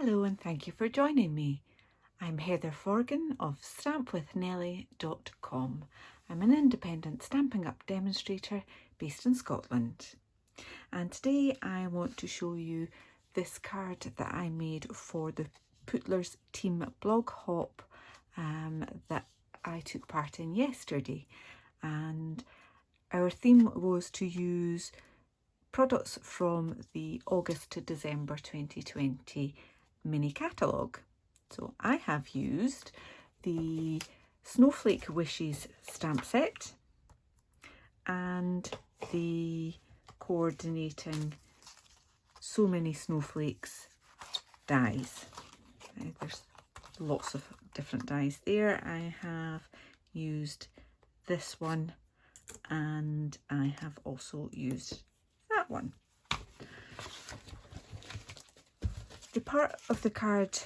Hello and thank you for joining me. I'm Heather Forgan of stampwithnellie.com. I'm an independent Stampin' Up demonstrator based in Scotland. And today I want to show you this card that I made for the Pootler Team blog hop that I took part in yesterday. And our theme was to use products from the August to December 2020 mini catalogue. So I have used the Snowflake Wishes stamp set and the coordinating So Many Snowflakes dies. There's lots of different dies there. I have used this one and I have also used that one. The part of the card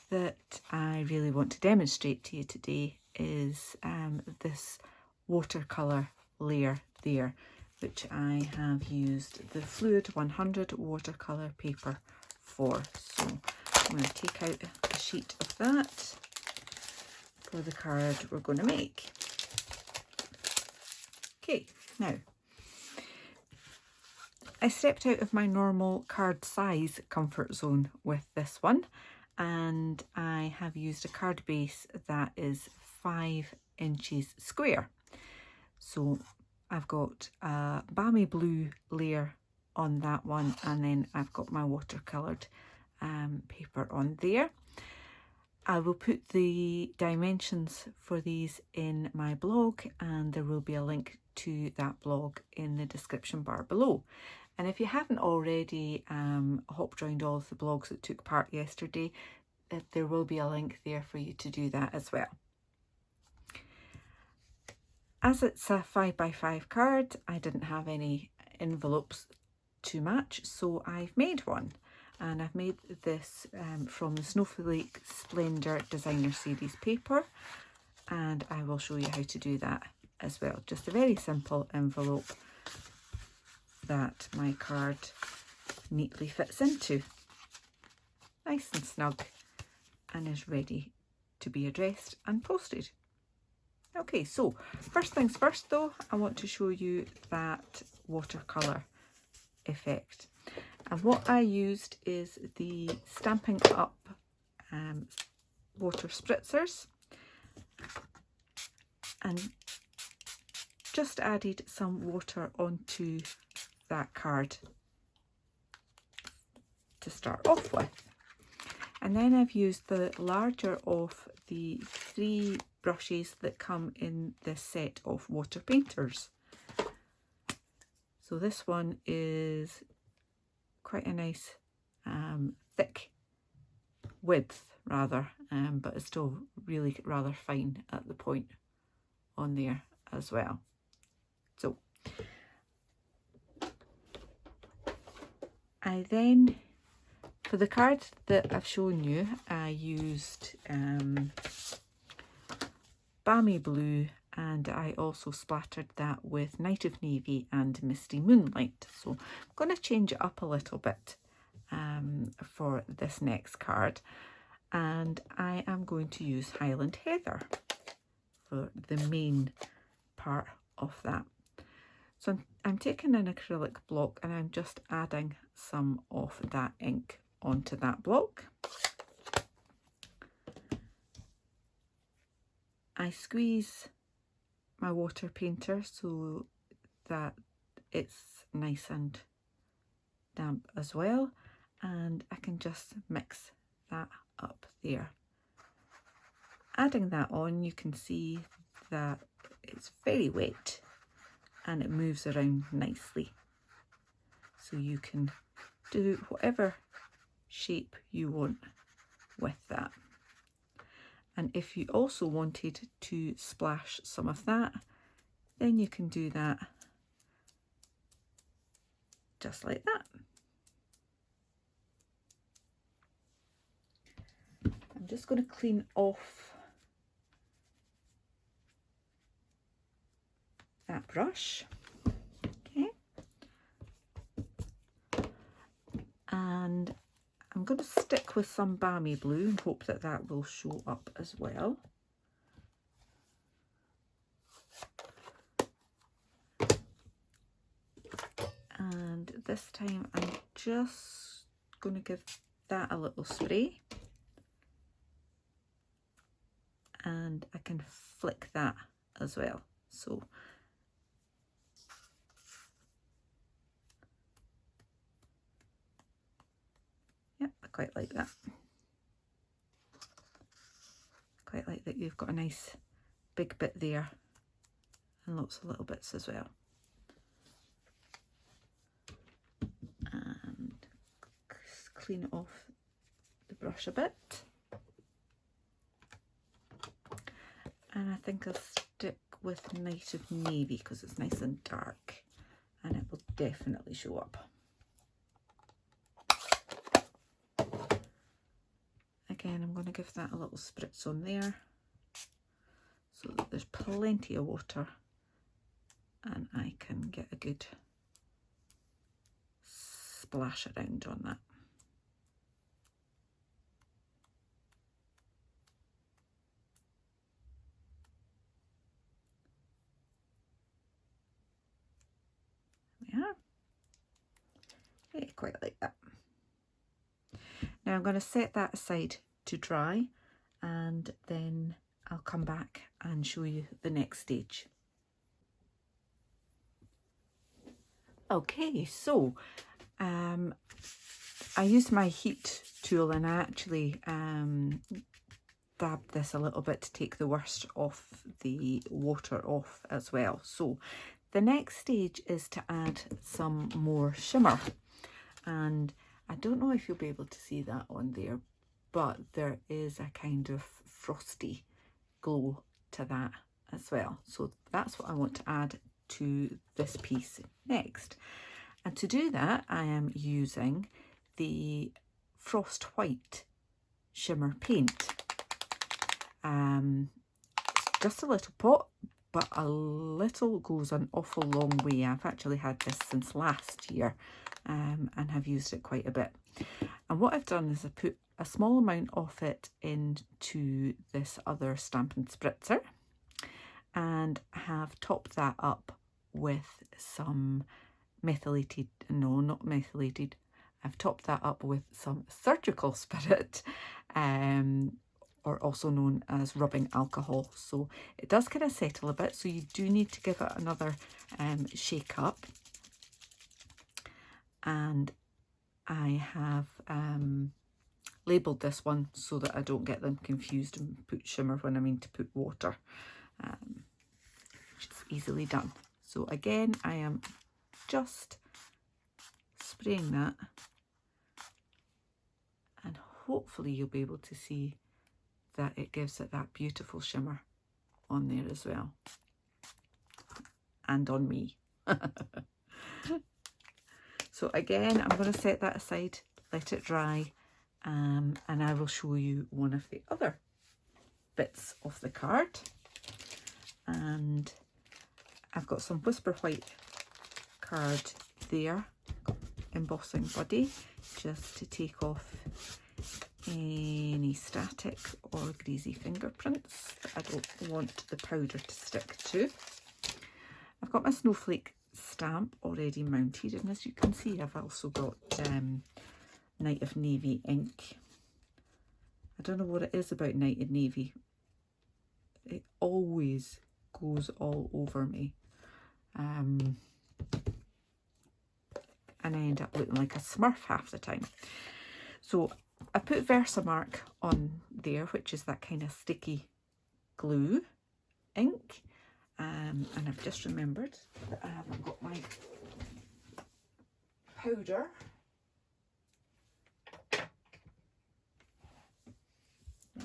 that I really want to demonstrate to you today is this watercolour layer there, which I have used the Fluid 100 watercolour paper for. So I'm going to take out a sheet of that for the card we're going to make. Okay, now I stepped out of my normal card size comfort zone with this one, and I have used a card base that is 5 inches square. So I've got a balmy blue layer on that one, and then I've got my watercoloured paper on there. I will put the dimensions for these in my blog, and there will be a link to that blog in the description bar below. And if you haven't already hopped around all of the blogs that took part yesterday, there will be a link there for you to do that as well. As it's a 5x5 card, I didn't have any envelopes to match, so I've made one. And I've made this from the Snowflake Splendor Designer Series paper, and I will show you how to do that as well. Just a very simple envelope that my card neatly fits into. Nice and snug, and is ready to be addressed and posted. Okay, so first things first though, I want to show you that watercolour effect. And what I used is the Stampin' Up water spritzers, and just added some water onto that card to start off with. And then I've used the larger of the 3 brushes that come in this set of water painters. So this one is quite a nice thick width rather, but it's still really rather fine at the point on there as well. So I then, for the card that I've shown you, I used balmy blue, and I also splattered that with Night of Navy and Misty Moonlight. So I'm going to change it up a little bit for this next card, and I am going to use Highland Heather for the main part of that. So I'm taking an acrylic block and I'm just adding some of that ink onto that block. I squeeze my water painter so that it's nice and damp as well, and I can just mix that up there. Adding that on, you can see that it's very wet and it moves around nicely, so you can do whatever shape you want with that. And if you also wanted to splash some of that, then you can do that just like that. I'm just going to clean off that brush. Okay. And I'm going to stick with some balmy blue and hope that that will show up as well. And this time I'm just going to give that a little spray. And I can flick that as well. So yeah, I quite like that. Quite like that you've got a nice big bit there and lots of little bits as well. And clean it off the brush a bit. And I think I'll stick with Night of Navy because it's nice and dark and it will definitely show up. Again, I'm going to give that a little spritz on there so that there's plenty of water and I can get a good splash around on that. Yeah, quite like that. Now I'm going to set that aside to dry and then I'll come back and show you the next stage. Okay, so I used my heat tool and I actually dabbed this a little bit to take the worst of the water off as well. So the next stage is to add some more shimmer, and I don't know if you'll be able to see that on there, but there is a kind of frosty glow to that as well. So that's what I want to add to this piece next. And to do that, I am using the Frost White shimmer paint. Just a little pot, but a little goes an awful long way. I've actually had this since last year and have used it quite a bit. And what I've done is I put a small amount of it into this other Stampin' Spritzer and have topped that up with some methylated, no, not methylated, I've topped that up with some surgical spirit, or also known as rubbing alcohol. So it does kind of settle a bit, so you do need to give it another shake up. And I have labelled this one so that I don't get them confused and put shimmer when I mean to put water, which is easily done. So again, I am just spraying that, and hopefully you'll be able to see that it gives it that beautiful shimmer on there as well, and on me. So again, I'm going to set that aside, let it dry, and I will show you one of the other bits of the card. And I've got some Whisper White card there, embossing buddy, just to take off any static or greasy fingerprints that I don't want the powder to stick to. I've got my Snowflake stamp already mounted, and as you can see, I've also got Night of Navy ink. I don't know what it is about Night of Navy. It always goes all over me. And I end up looking like a smurf half the time. So I put Versamark on there, which is that kind of sticky glue ink. And I've just remembered that I haven't got my powder.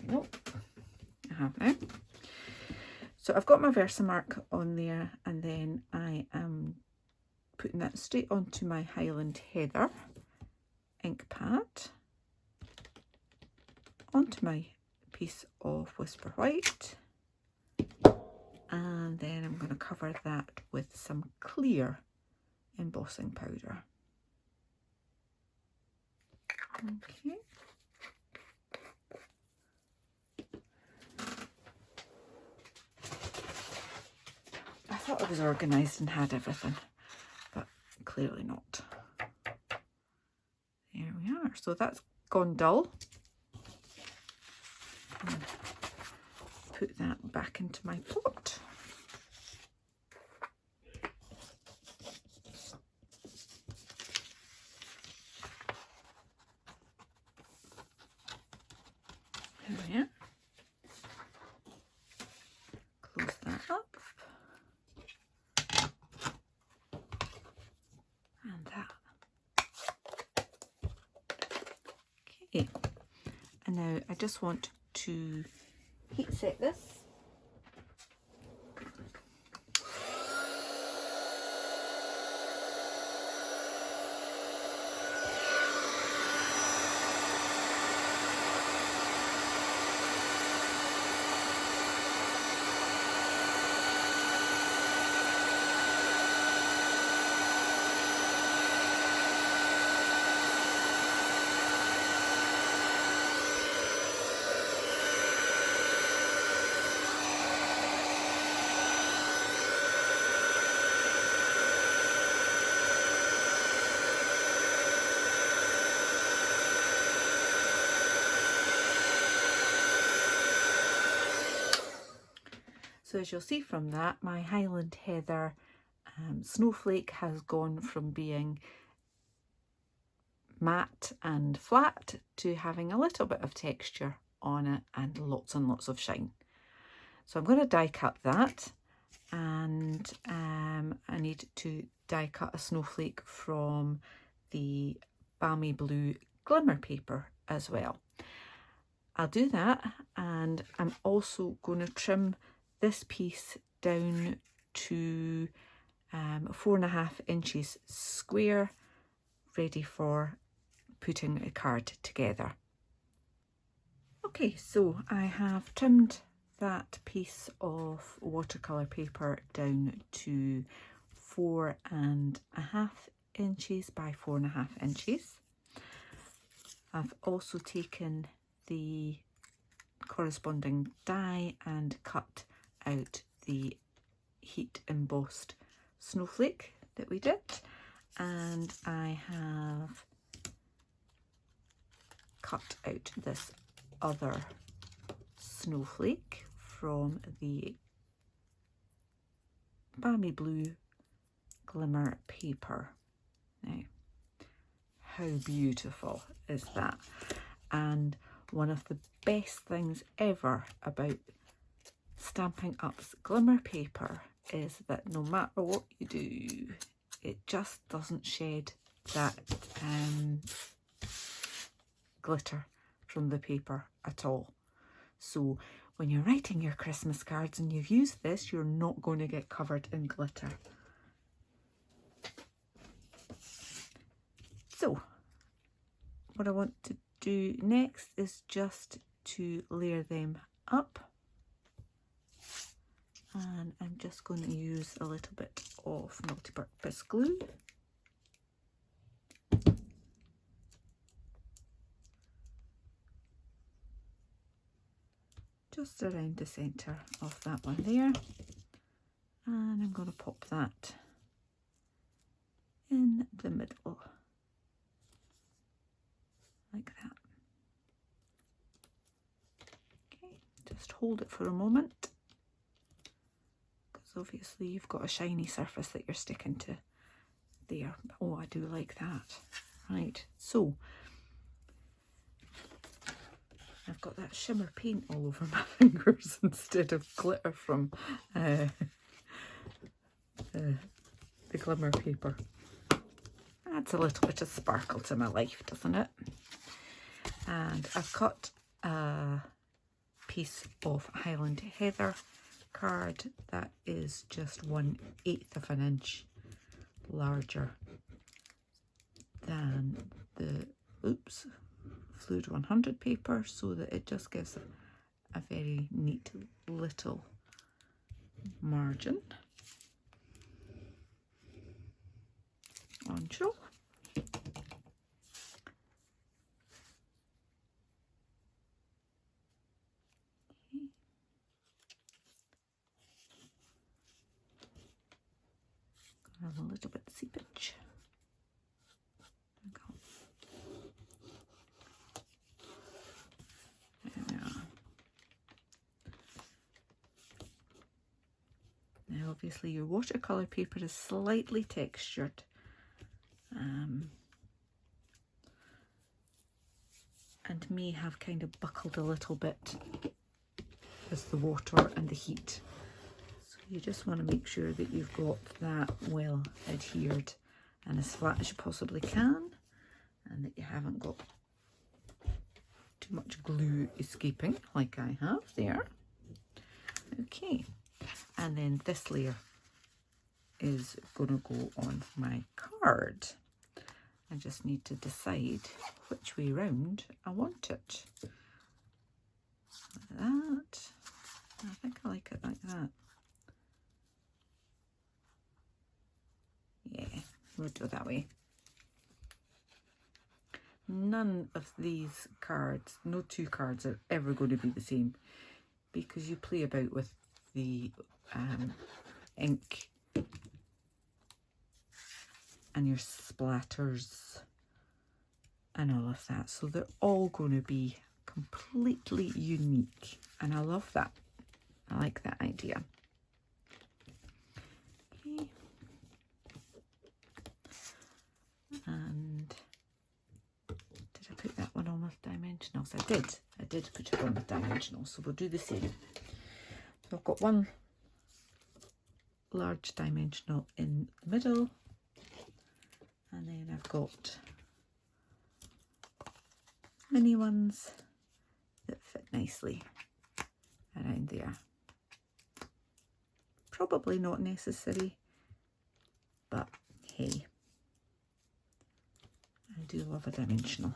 Nope, I have now. So I've got my Versamark on there, and then I am putting that straight onto my Highland Heather ink pad, onto my piece of Whisper White, and then I'm going to cover that with some clear embossing powder. Okay. thought I was organised and had everything, but clearly not. There we are. So that's gone dull. Put that back into my pot. There we are. Close that up. And that. Okay. And now I just want to heat set this. So as you'll see from that, my Highland Heather Snowflake has gone from being matte and flat to having a little bit of texture on it and lots of shine. So I'm going to die cut that, and I need to die cut a snowflake from the Balmy Blue glimmer paper as well. I'll do that, and I'm also going to trim this piece down to 4.5 inches square, ready for putting a card together. Okay, so I have trimmed that piece of watercolour paper down to 4.5 inches by 4.5 inches. I've also taken the corresponding die and cut out the heat embossed snowflake that we did, and I have cut out this other snowflake from the Balmy Blue glimmer paper. Now, how beautiful is that? And one of the best things ever about Stampin' Up's glimmer paper is that no matter what you do, it just doesn't shed that glitter from the paper at all. So when you're writing your Christmas cards and you've used this, you're not going to get covered in glitter. So what I want to do next is just to layer them up, and I'm just going to use a little bit of multi-purpose glue. Just around the centre of that one there, and I'm going to pop that in the middle like that. Okay, just hold it for a moment, because obviously you've got a shiny surface that you're sticking to there. Oh, I do like that. Right, so I've got that shimmer paint all over my fingers instead of glitter from the glimmer paper. Adds a little bit of sparkle to my life, doesn't it? And I've cut a piece of Highland Heather card that is just 1/8 of an inch larger than the Fluid 100 paper, so that it just gives a very neat little margin on show. little bit seepage. Now obviously your watercolour paper is slightly textured. And may have kind of buckled a little bit with the water and the heat. So you just want to make sure that you've got that well adhered and as flat as you possibly can, and that you haven't got too much glue escaping like I have there. Okay, and then this layer is going to go on my card. I just need to decide which way round I want it. Like that. I think I like it like that. Yeah, we'll do it that way. None of these cards, no two cards are ever going to be the same, because you play about with the ink and your splatters and all of that. So they're all going to be completely unique. And I love that. I like that idea. Okay. And did I put that one on with dimensionals? I did. I did put it on with dimensionals. So we'll do the same. So I've got one large dimensional in the middle. And then I've got mini ones that fit nicely around there. Probably not necessary, but hey, I do love a dimensional.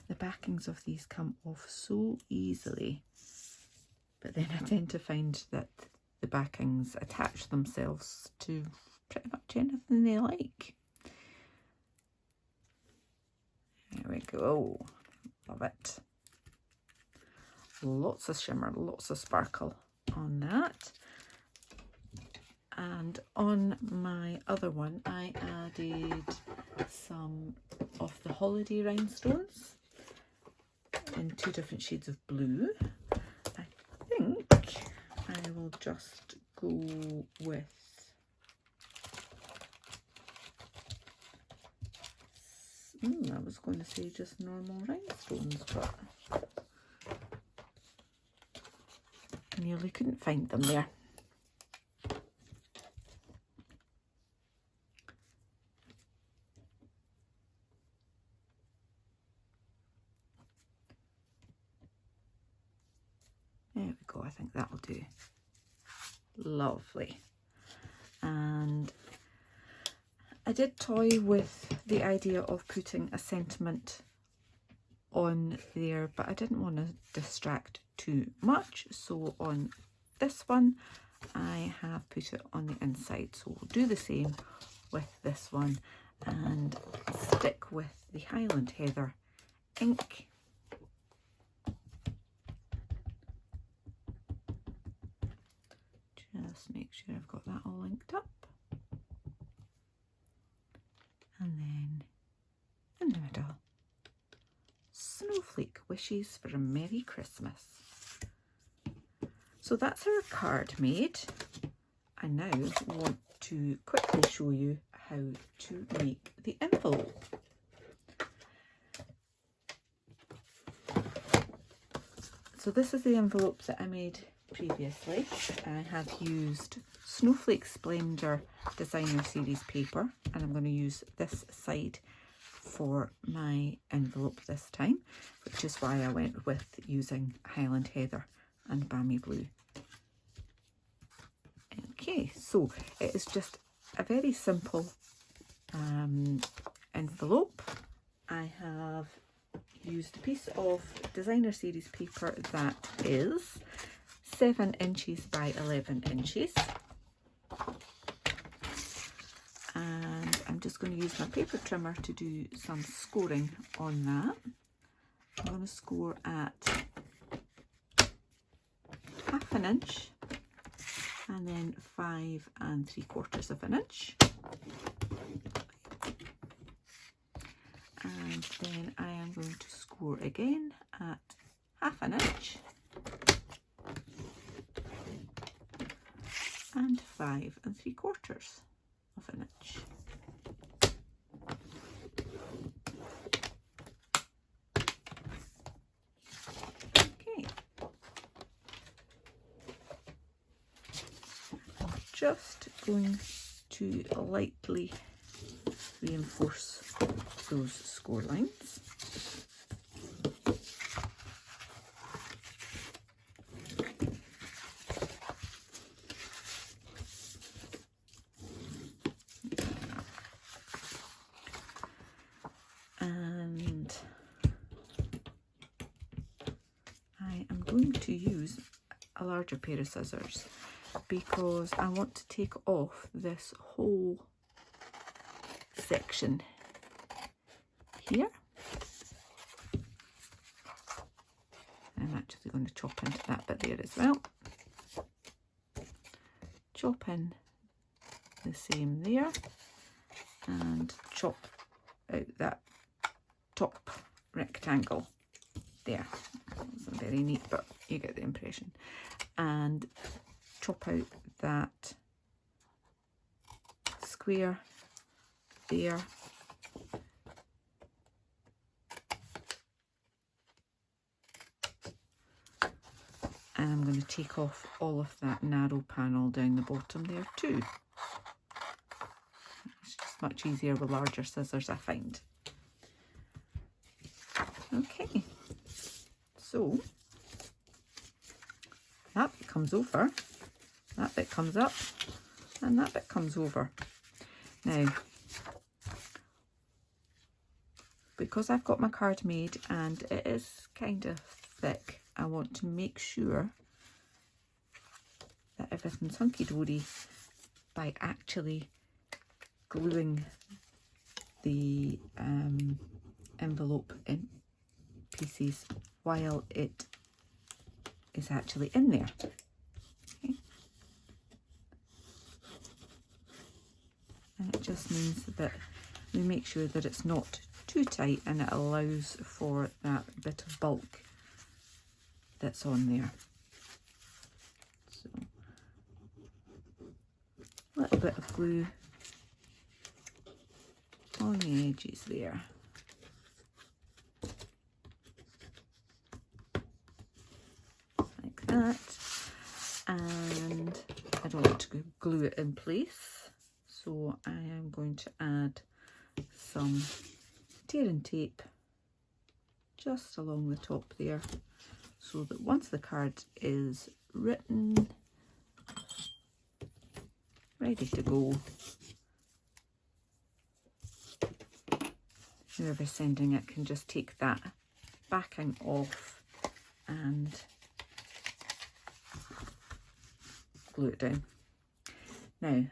The backings of these come off so easily, but then I tend to find that the backings attach themselves to pretty much anything they like. There we go. Love it. Lots of shimmer, lots of sparkle on that. And on my other one, I added some of the holiday rhinestones in 2 different shades of blue. I think I will just go with I was going to say just normal rhinestones, but I nearly couldn't find them there. There we go, I think that'll do. Lovely. And I did toy with the idea of putting a sentiment on there, but I didn't want to distract too much. So on this one, I have put it on the inside. So we'll do the same with this one and stick with the Highland Heather ink. Just make sure I've got that all linked up. And then in the middle, Snowflake wishes for a Merry Christmas. So that's our card made. I now want to quickly show you how to make the envelope. So this is the envelope that I made previously. I have used Snowflake Splendor Designer Series paper, and I'm going to use this side for my envelope this time, which is why I went with using Highland Heather and Balmy Blue. Okay, so it is just a very simple envelope. I have used a piece of Designer Series paper that is 7 inches by 11 inches. And I'm just going to use my paper trimmer to do some scoring on that. I'm going to score at 1/2 inch and then 5 3/4 inch. And then I am going to score again at 1/2 inch and 5 3/4 inch. Okay. I'm just going to lightly reinforce those score lines. And I am going to use a larger pair of scissors because I want to take off this whole section here. I'm actually going to chop into that bit there as well. Chop in the same there and chop out that top rectangle there. Wasn't very neat, but you get the impression. And chop out that square there. And I'm going to take off all of that narrow panel down the bottom there too. It's just much easier with larger scissors, I find. Okay, so that bit comes over, that bit comes up, and that bit comes over. Now, because I've got my card made and it is kind of thick, I want to make sure that everything's hunky-dory by actually gluing the envelope in pieces while it is actually in there. Okay. And it just means that we make sure that it's not too tight and it allows for that bit of bulk that's on there. So a little bit of glue on the edges there. Like that. And I don't want to glue it in place, so I am going to add some tearing tape just along the top there, so that once the card is written, ready to go, whoever's sending it can just take that backing off and glue it down. Now,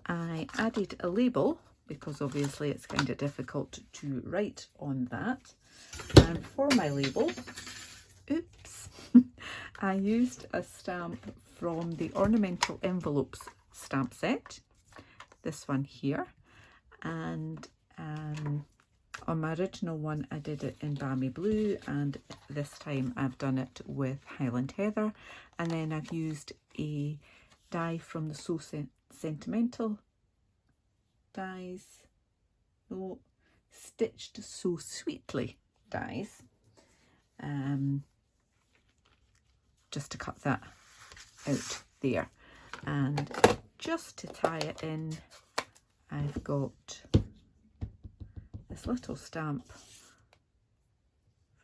I added a label because obviously it's kind of difficult to write on that, and for my label, oops, I used a stamp from the Ornamental Envelopes stamp set, this one here, and on my original one I did it in Balmy Blue, and this time I've done it with Highland Heather, and then I've used a die from the So Sentimental dies, no, Stitched So Sweetly dies, just to cut that out there. And just to tie it in, I've got this little stamp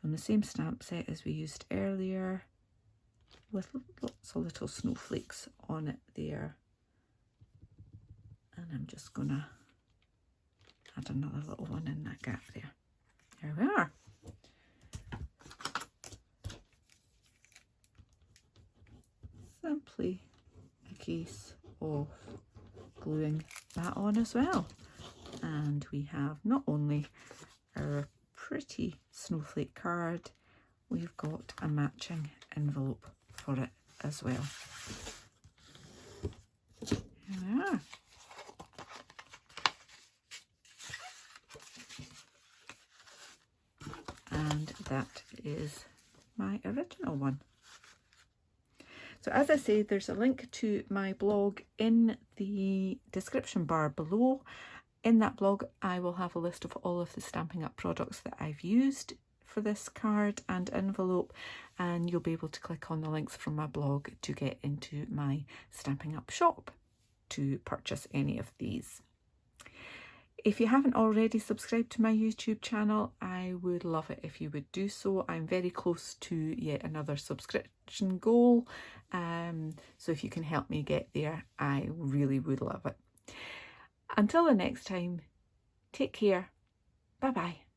from the same stamp set as we used earlier, with lots of little snowflakes on it there. And I'm just gonna add another little one in that gap there. There we are. Simply a case of gluing that on as well. And we have not only our pretty snowflake card, we've got a matching envelope for it as well. Here we are. And that is my original one. So as I say, there's a link to my blog in the description bar below. In that blog, I will have a list of all of the Stampin' Up products that I've used for this card and envelope, and you'll be able to click on the links from my blog to get into my Stampin' Up shop to purchase any of these. If you haven't already subscribed to my YouTube channel, I would love it if you would do so. I'm very close to yet another subscription goal, so if you can help me get there, I really would love it. Until the next time, take care. Bye bye.